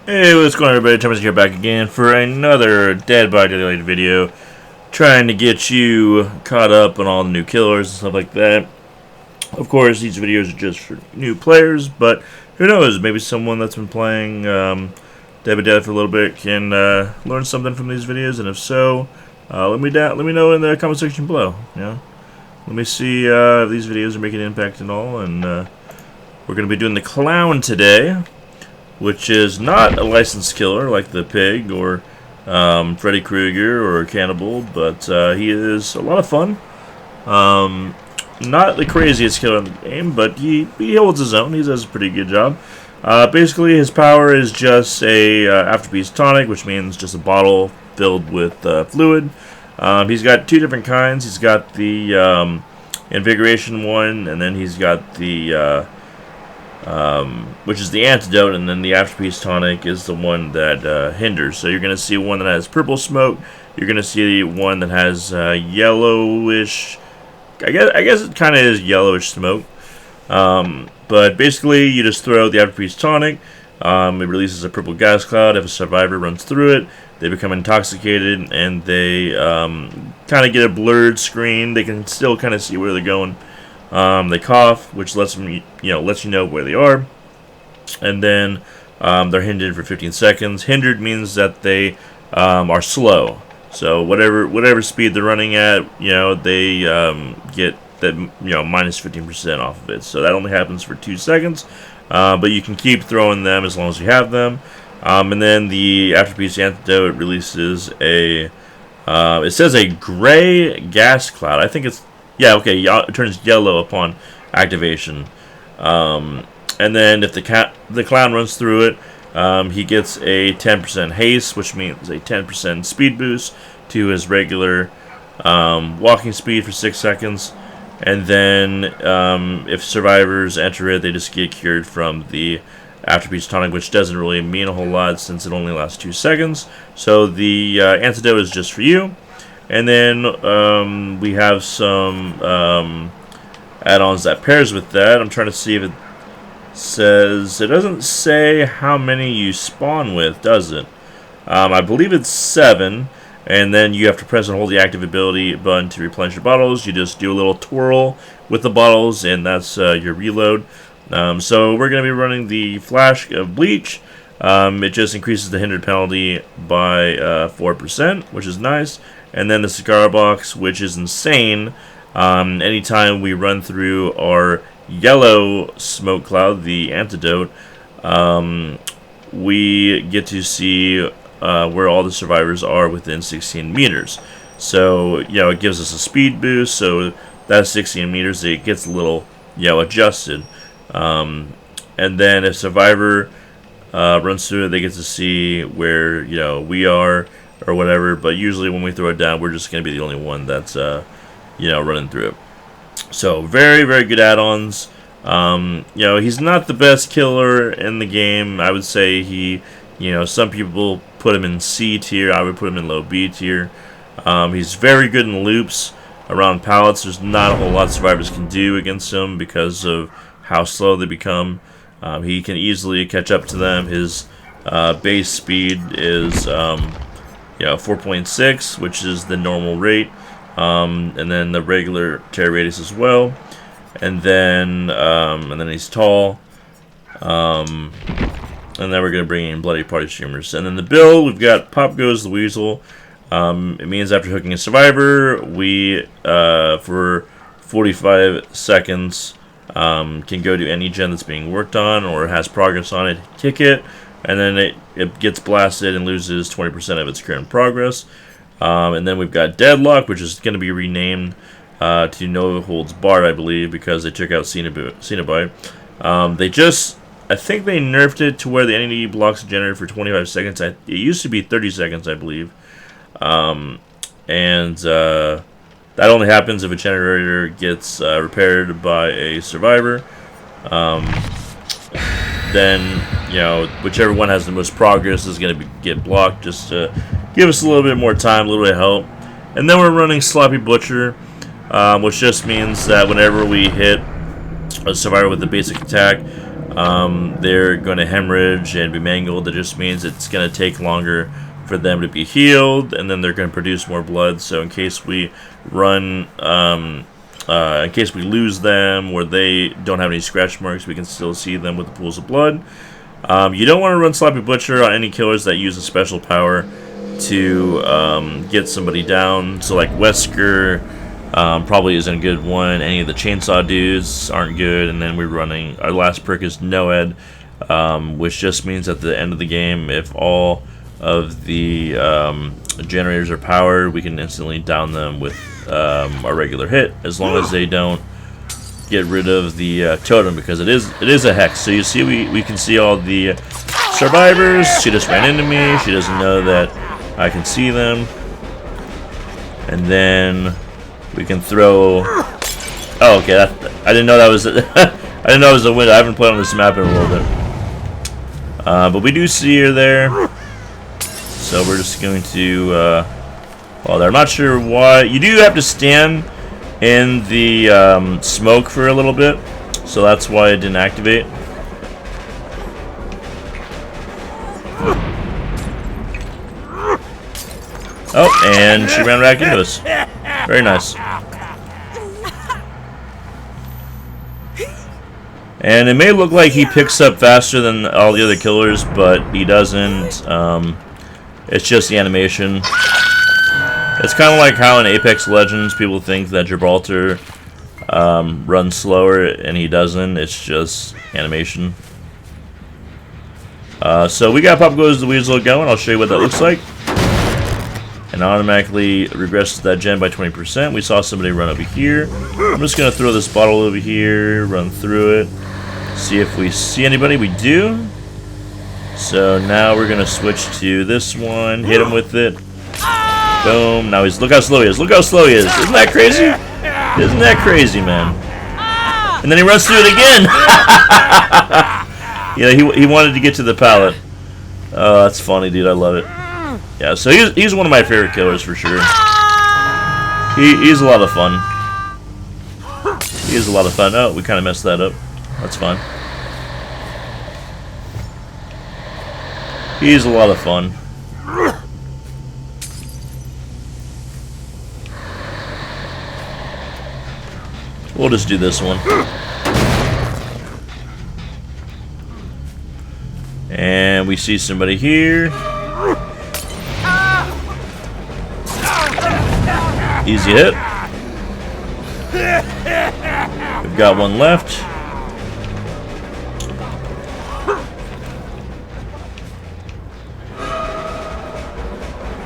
Hey, what's going on, everybody? Temperistic here, back again for another Dead by Daylight video, trying to get you caught up on all the new killers and stuff like that. Of course, these videos are just for new players, but who knows? Maybe someone that's been playing Dead by Daylight for a little bit can learn something from these videos, and if so, let me know in the comment section below. Let me see if these videos are making an impact and all. And we're going to be doing the clown today, which is not a licensed killer like the pig or Freddy Krueger or Cannibal, but he is a lot of fun. Not the craziest killer in the game, but he holds his own. He does a pretty good job. Basically, his power is just a afterpiece tonic, which means just a bottle filled with fluid. He's got two different kinds. He's got the invigoration one, and then he's got the which is the antidote, and then the afterpiece tonic is the one that hinders. So you're going to see one that has purple smoke. You're going to see one that has yellowish. I guess it kind of is yellowish smoke. But basically, you just throw the afterpiece tonic. It releases a purple gas cloud. If a survivor runs through it, they become intoxicated, and they kind of get a blurred screen. They can still kind of see where they're going. They cough, which lets them, lets you know where they are, and then they're hindered for 15 seconds. Hindered means that they are slow. So whatever speed they're running at, they get that minus 15% off of it. So that only happens for 2 seconds, but you can keep throwing them as long as you have them. And then the afterpiece antidote releases a it says a gray gas cloud. I think it's it turns yellow upon activation. And then if the clown runs through it, he gets a 10% haste, which means a 10% speed boost to his regular walking speed for 6 seconds. And then if survivors enter it, they just get cured from the afterpiece tonic, which doesn't really mean a whole lot since it only lasts 2 seconds. So the antidote is just for you. And then we have some add-ons that pairs with that. I'm trying to see if it says... It doesn't say how many you spawn with, does it? I believe it's 7. And then you have to press and hold the active ability button to replenish your bottles. You just do a little twirl with the bottles, and that's your reload. So we're going to be running the Flash of Bleach. It just increases the hindered penalty by 4%, which is nice. And then the cigar box, which is insane. Anytime we run through our yellow smoke cloud, the antidote, we get to see where all the survivors are within 16 meters. So, it gives us a speed boost. So that's 16 meters. It gets a little, adjusted. And then if survivor runs through it, they get to see where, we are, or whatever, but usually when we throw it down, we're just going to be the only one that's, running through it. So, very, very good add-ons. He's not the best killer in the game. I would say he, some people put him in C tier. I would put him in low B tier. He's very good in loops around pallets. There's not a whole lot survivors can do against him because of how slow they become. He can easily catch up to them. His base speed is 4.6, which is the normal rate, and then the regular tear radius as well, and then he's tall, and then we're going to bring in bloody party streamers. And then the build, we've got Pop Goes the Weasel. It means after hooking a survivor, we for 45 seconds can go to any gen that's being worked on or has progress on it, kick it, and then it gets blasted and loses 20% of its current progress. And then we've got Deadlock, which is going to be renamed to No Holds Barred, I believe, because they took out Cenobite. I think they nerfed it to where the enemy blocks are generated for 25 seconds. It used to be 30 seconds, I believe. That only happens if a generator gets repaired by a survivor. Then, whichever one has the most progress is going to get blocked, just to give us a little bit more time, a little bit of help. And then we're running Sloppy Butcher, which just means that whenever we hit a survivor with a basic attack, they're going to hemorrhage and be mangled. That just means it's going to take longer for them to be healed, and then they're going to produce more blood. So in case we run, in case we lose them or they don't have any scratch marks, we can still see them with the pools of blood. You don't want to run Sloppy Butcher on any killers that use a special power to get somebody down. So like Wesker probably isn't a good one. Any of the Chainsaw dudes aren't good. And then we're running, our last perk is Noed, which just means at the end of the game, if all of the generators are powered, we can instantly down them with a regular hit, as long as they don't get rid of the totem, because it is a hex. So you see, we can see all the survivors. She just ran into me. She doesn't know that I can see them. And then we can throw. Oh, okay. I didn't know that was. I didn't know it was a window. I haven't played on this map in a little bit. But we do see her there. So we're just going to. Well, I'm not sure why. You do have to stand in the smoke for a little bit, so that's why it didn't activate. Oh, and she ran back into us. Very nice. And it may look like he picks up faster than all the other killers, but he doesn't. It's just the animation. It's kind of like how in Apex Legends people think that Gibraltar runs slower, and he doesn't. It's just animation. So we got Pop Goes the Weasel going. I'll show you what that looks like. And automatically regresses that gen by 20%. We saw somebody run over here. I'm just going to throw this bottle over here, run through it, see if we see anybody. We do. So now we're going to switch to this one, hit him with it. Boom. Now he's, look how slow he is. Look how slow he is. Isn't that crazy? Isn't that crazy, man? And then he runs through it again. Yeah, he wanted to get to the pallet. Oh, that's funny, dude. I love it. Yeah, so he's one of my favorite killers for sure. He's a lot of fun. He is a lot of fun. Oh, we kind of messed that up. That's fine. He's a lot of fun. We'll just do this one. And we see somebody here. Easy hit. We've got one left.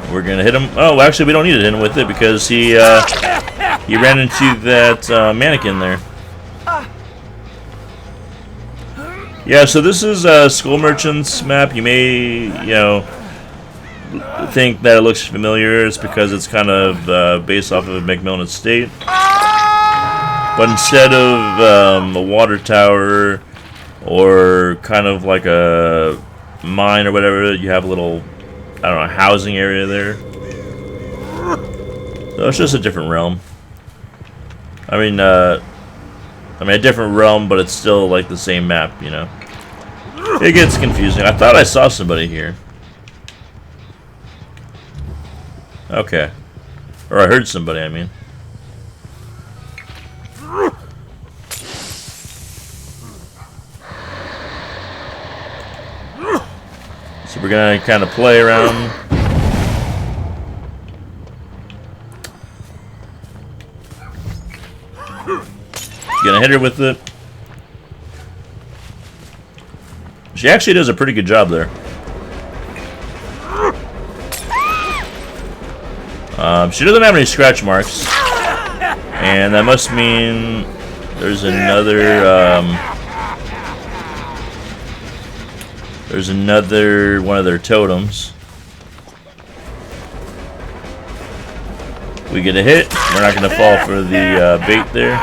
We're gonna hit him. Oh, actually, we don't need to hit him with it because he ran into that mannequin there. Yeah, so this is a Skull Merchant's map. You may, think that it looks familiar. It's because it's kind of based off of McMillan Estate. But instead of a water tower or kind of like a mine or whatever, you have a little, I don't know, housing area there. So it's just a different realm. I mean a different realm, but it's still like the same map, It gets confusing. I thought I saw somebody here. Okay. Or I heard somebody, I mean. So we're gonna kind of play around. Gonna hit her with it. She actually does a pretty good job there. She doesn't have any scratch marks, and that must mean there's another one of their totems. We get a hit. We're not going to fall for the bait there.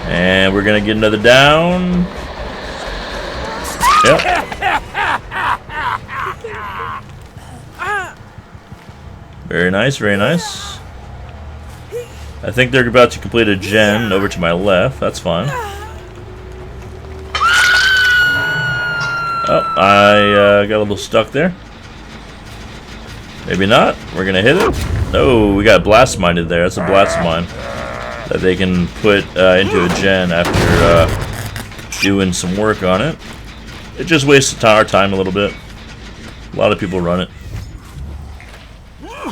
And we're going to get another down. Yep. Very nice, very nice. I think they're about to complete a gen over to my left. That's fine. Oh, I got a little stuck there. Maybe not. We're gonna hit it. Oh, we got blast minded there. That's a blast mine that they can put into a gen after doing some work on it. It just wastes our time a little bit. A lot of people run it.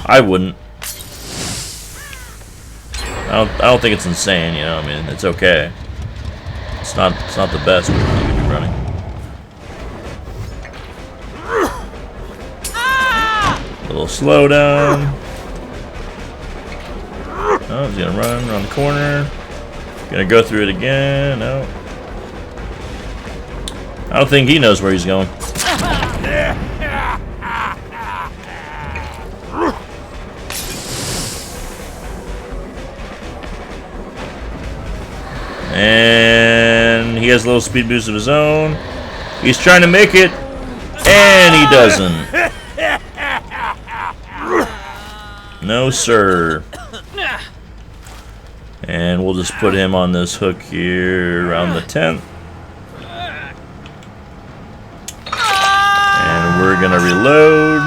I wouldn't. I don't think it's insane. You know, I mean, it's okay. It's not the best you could be running. A little slowdown. Oh, he's gonna run around the corner. Gonna go through it again. No. I don't think he knows where he's going. And he has a little speed boost of his own. He's trying to make it, and he doesn't. No, sir. And we'll just put him on this hook here around the 10th. And we're gonna reload.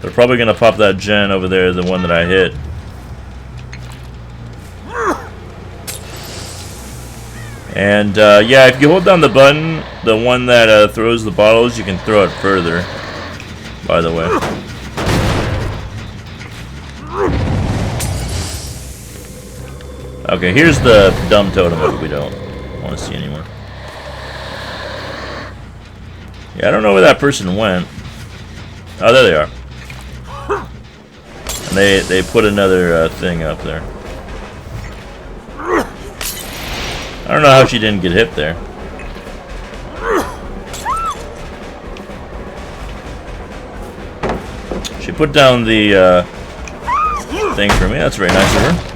They're probably gonna pop that gen over there, the one that I hit. And yeah, if you hold down the button, the one that throws the bottles, you can throw it further, by the way. Okay, here's the dumb totem that we don't want to see anymore. Yeah, I don't know where that person went. Oh, there they are. And they put another thing up there. I don't know how she didn't get hit there. She put down the thing for me. That's very nice of her.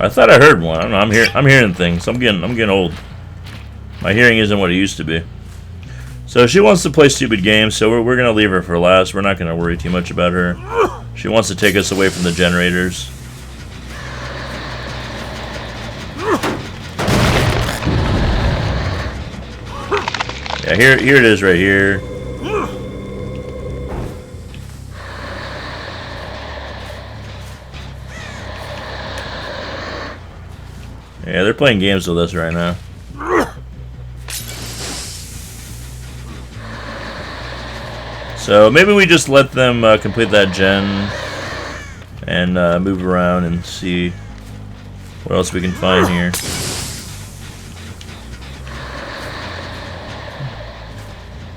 I thought I heard one. I don't know. I'm hearing things. I'm getting old. My hearing isn't what it used to be. So she wants to play stupid games, so we're gonna leave her for last. We're not gonna worry too much about her. She wants to take us away from the generators. Yeah, here it is right here. Yeah, they're playing games with us right now. So maybe we just let them complete that gen and move around and see what else we can find here.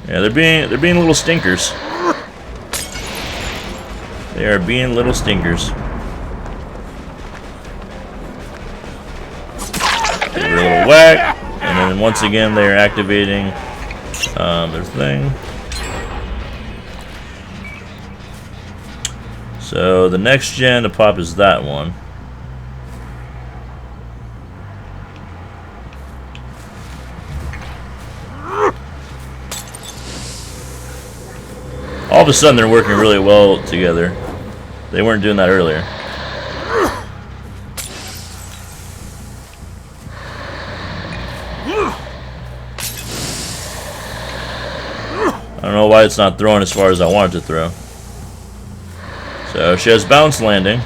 Yeah, they're being little stinkers. They are being little stinkers. Give her a little whack, and then once again they are activating their thing. So the next gen to pop is that one. All of a sudden they're working really well together. They weren't doing that earlier. I don't know why it's not throwing as far as I want it to throw. So she has bounce landing.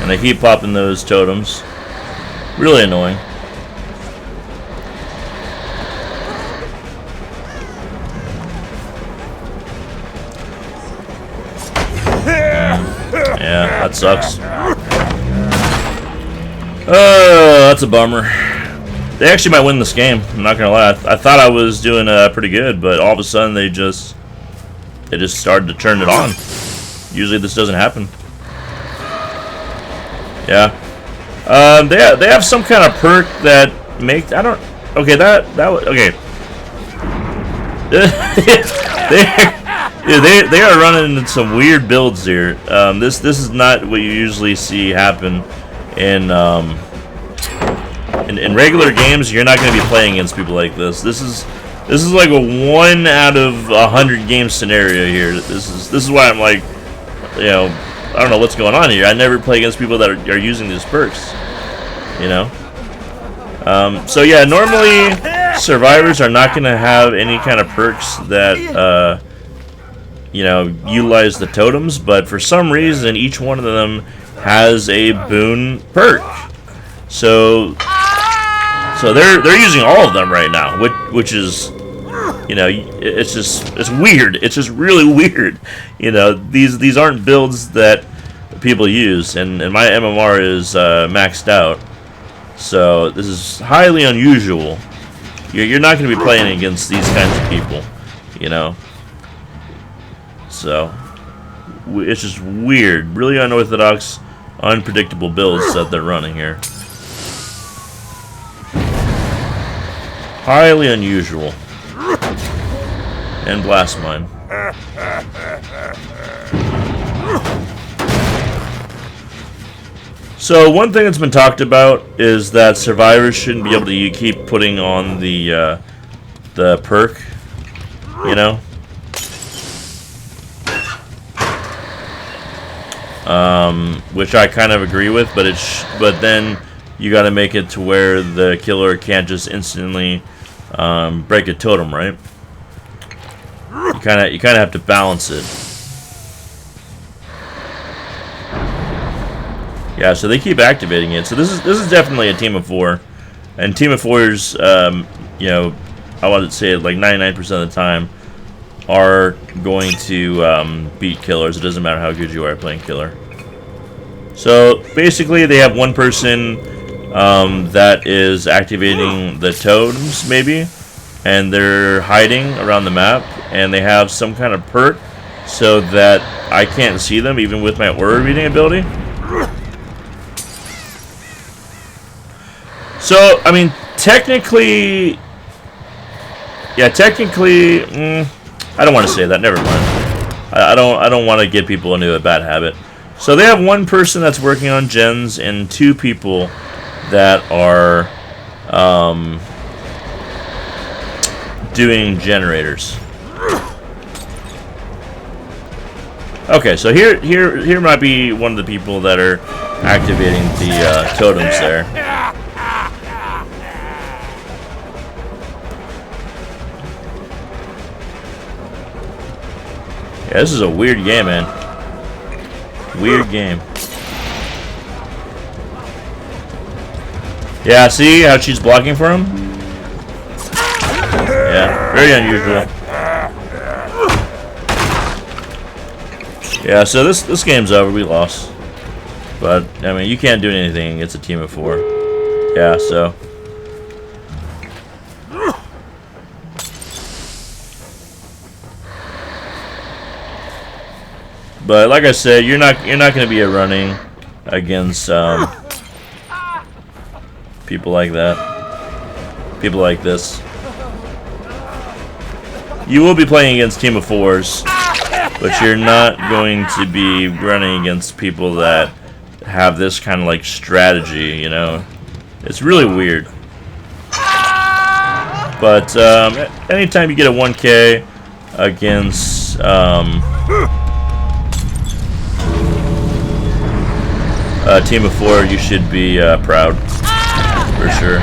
And they keep popping those totems. Really annoying. Yeah, that sucks. Oh, that's a bummer. They actually might win this game. I'm not gonna lie. I thought I was doing pretty good, but all of a sudden they just started to turn it on. Usually this doesn't happen. Yeah. They have some kind of perk that make okay. Okay. They are running some weird builds here. This is not what you usually see happen in regular games. You're not going to be playing against people like this. This is This is like a 1 out of 100 game scenario here. This is why I'm like, you know, I don't know what's going on here. I never play against people that are using these perks, you know. So yeah, normally survivors are not going to have any kind of perks that you know, utilize the totems, but for some reason each one of them has a boon perk. So they're using all of them right now, which is, you know, it's weird. It's just really weird. You know, these aren't builds that people use, and my MMR is maxed out. So this is highly unusual. You're not going to be playing against these kinds of people, you know. So it's just weird, really unorthodox, unpredictable builds that they're running here. Highly unusual. And blast mine. So one thing that's been talked about is that survivors shouldn't be able to keep putting on the perk, you know. Which I kind of agree with, but then you got to make it to where the killer can't just instantly break a totem, right? You kind of have to balance it. Yeah, so they keep activating it. So this is definitely a team of 4, and team of 4s, you know, I would say like 99% of the time are going to beat killers. It doesn't matter how good you are at playing killer. So basically, they have one person that is activating the totems, maybe, and they're hiding around the map, and they have some kind of perk so that I can't see them even with my aura reading ability. So I mean, technically, yeah, technically, I don't want to say that. Never mind. I don't want to get people into a bad habit. So they have one person that's working on gens and 2 people that are doing generators. Okay, so here might be one of the people that are activating the totems there. Yeah, this is a weird game, man. Weird game. Yeah, see how she's blocking for him? Yeah, very unusual. Yeah, so this game's over. We lost. But, I mean, you can't do anything. It's a team of 4. Yeah, so... But like I said, you're not going to be running against people like that, people like this. You will be playing against team of 4s, but you're not going to be running against people that have this kind of like strategy. You know, it's really weird. But anytime you get a 1K against a team of 4, you should be proud, for sure.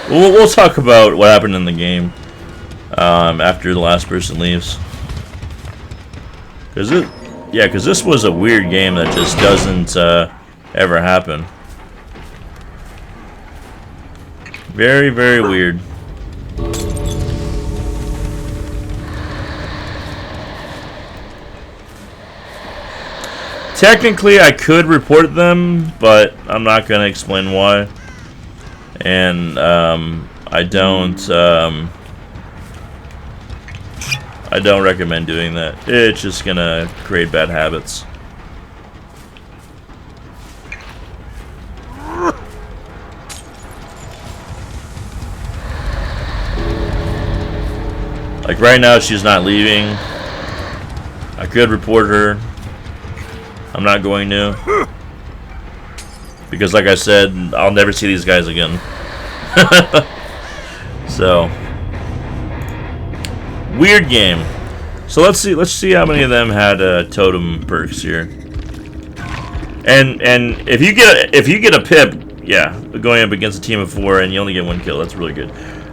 We'll talk about what happened in the game after the last person leaves. Because this was a weird game that just doesn't ever happen. Very, very weird. Technically, I could report them, but I'm not going to explain why. And I don't recommend doing that. It's just going to create bad habits. Like right now, she's not leaving. I could report her. I'm not going to. Because like I said, I'll never see these guys again. So, weird game. So let's see how many of them had totem perks here. And if you get a pip, yeah, going up against a team of 4 and you only get 1 kill, that's really good.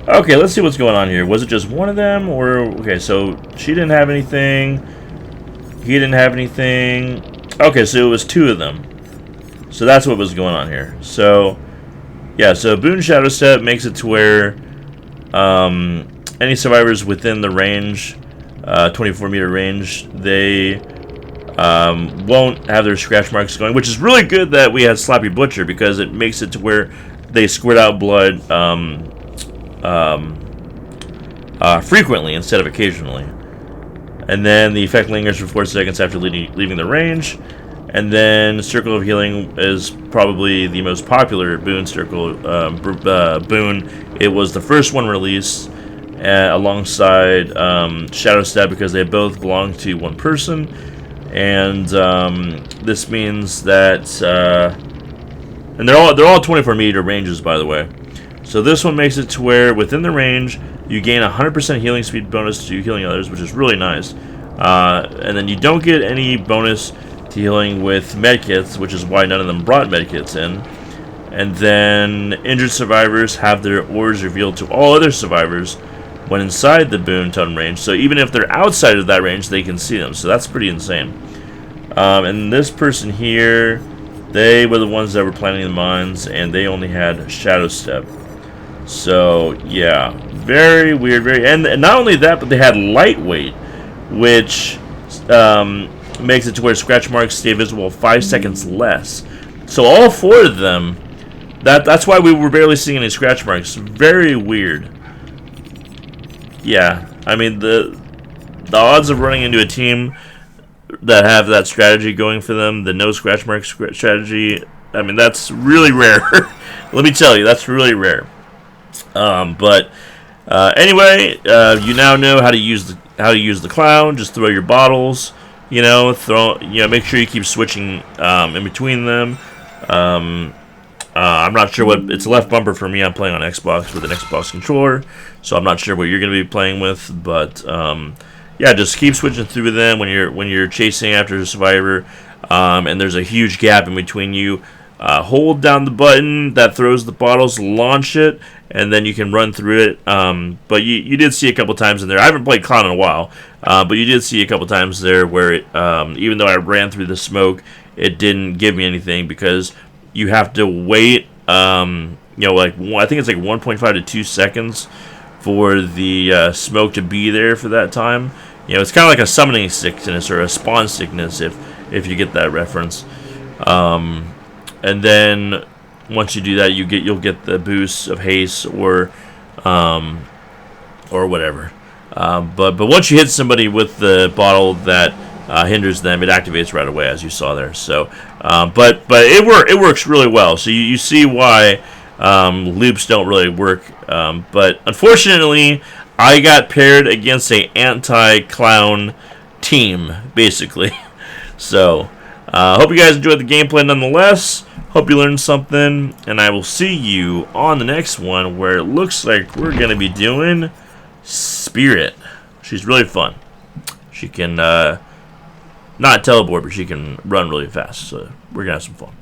Okay, let's see what's going on here. Was it just one of them, or okay? So she didn't have anything. He didn't have anything. Okay, so it was 2 of them. So that's what was going on here. So yeah, so Boon Shadow Step makes it to where any survivors within the range, 24-meter range, they won't have their scratch marks going, which is really good that we had Sloppy Butcher, because it makes it to where they squirt out blood frequently instead of occasionally. And then the effect lingers for 4 seconds after leaving the range. And then Circle of Healing is probably the most popular boon boon. It was the first one released alongside Shadow Stab, because they both belong to one person. And this means that, and they're all 24-meter ranges, by the way. So this one makes it to where within the range you gain 100% healing speed bonus to healing others, which is really nice. And then you don't get any bonus to healing with medkits, which is why none of them brought medkits in. And then injured survivors have their ores revealed to all other survivors when inside the boon totem range. So even if they're outside of that range, they can see them. So that's pretty insane. And this person here, they were the ones that were planting the mines, and they only had Shadow Step. So yeah, very weird. And not only that, but they had Lightweight, which makes it to where scratch marks stay visible 5 seconds less. So all 4 of them, that's why we were barely seeing any scratch marks. Very weird. Yeah, I mean the odds of running into a team that have that strategy going for them, the no scratch mark strategy, I mean that's really rare. Let me tell you, that's really rare. But anyway, you now know how to use the clown. Just throw your bottles. Make sure you keep switching in between them. I'm not sure what it's left bumper for me. I'm playing on Xbox with an Xbox controller, so I'm not sure what you're going to be playing with. But yeah, just keep switching through them when you're chasing after a survivor, and there's a huge gap in between you. Hold down the button that throws the bottles, launch it, and then you can run through it. But you did see a couple times in there. I haven't played Clown in a while, but you did see a couple times there where it, even though I ran through the smoke, it didn't give me anything, because you have to wait. I think it's like 1.5 to 2 seconds for the smoke to be there for that time. It's kind of like a summoning sickness or a spawn sickness, if you get that reference. And then once you do that, you'll get the boost of haste or whatever. But once you hit somebody with the bottle that hinders them, it activates right away, as you saw there. So, but it works really well. So you see why loops don't really work. But unfortunately, I got paired against a anti-clown team, basically. So, hope you guys enjoyed the gameplay nonetheless. Hope you learned something, and I will see you on the next one, where it looks like we're going to be doing Spirit. She's really fun. She can not teleport, but she can run really fast, so we're going to have some fun.